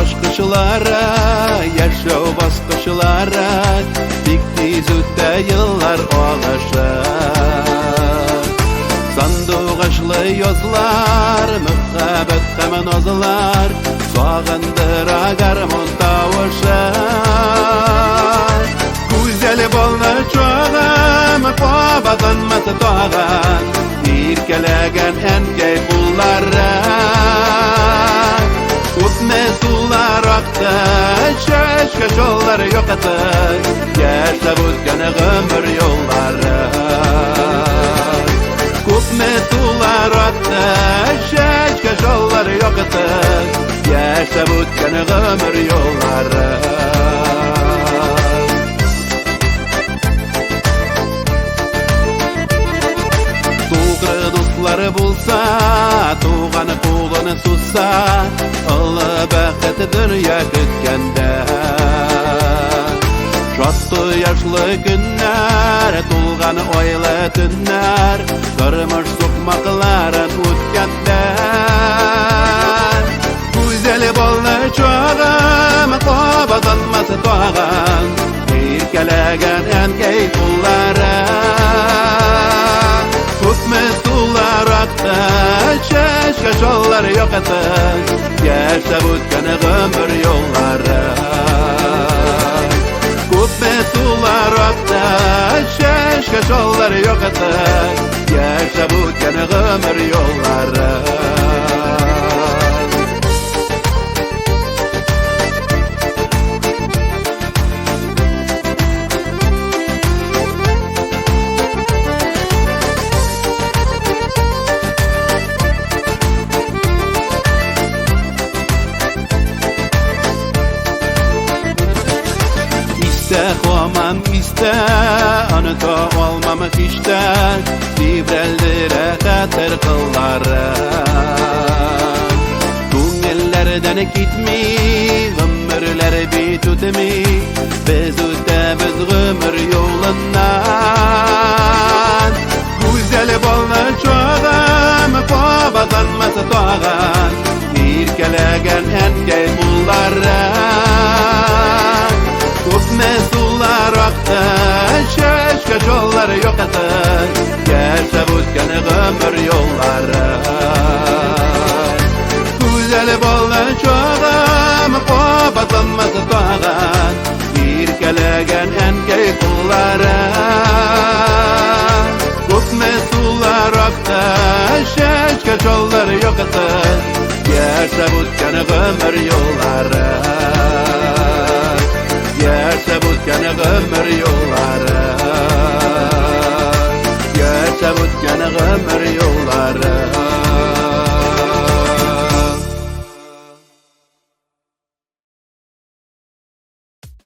başkışılara, yaşav basqışılara, dikti zütte yıllar ağaşlar. Sandıqaşlı yozlar, mühabbet hemen ozlar, sağındıra garmon tavuşar. Güzel bolna çoğam, babadanması doğan, irkelegen enkey pullara. Utme sular aktı, şaşka şolları yok atı, yaşa buzgana ömür yolları. Utme sular aktı, şaşka şolları yok atı, yaşa buzgana ömür yolları. Tuğrı dostları bulsa, tuğanı kulunu tutsa, Allah bəxti dünya kütkende. Şatlı yaşlı günler, tulğanı oyla tünler, kırmış sokmakların ütkende. Güzel bolna çoğam, qobadanması doğan, irkelegen enkey pullara. Tutme sular aktı, şaşka şolları yok atı, yaşa buzgana ömür yolları. Tutme sular aktı, şaşka şolları yok atı, yaşa buzgana ömür yolları. Xoman iste, anıta olmamak işte, Dibrellere xatır kılları. Tüngillerden gitmi, ömürler bitutmi, biz ötemiz ömür yolundan. Güzel bolna çoğam, babadanması doğan, irkelegen enkey pullara. Tutme sular aktı, şaşka şolları yok atı, yaşa buzgana ömür yolları. Güzel bolna çoğam, qobadanması doğan, irkelegen enkey pullara. Tutme sular aktı, şaşka şolları yok atı, yaşa buzgana ömür yolları. Yaşa buzgana ömür yolları.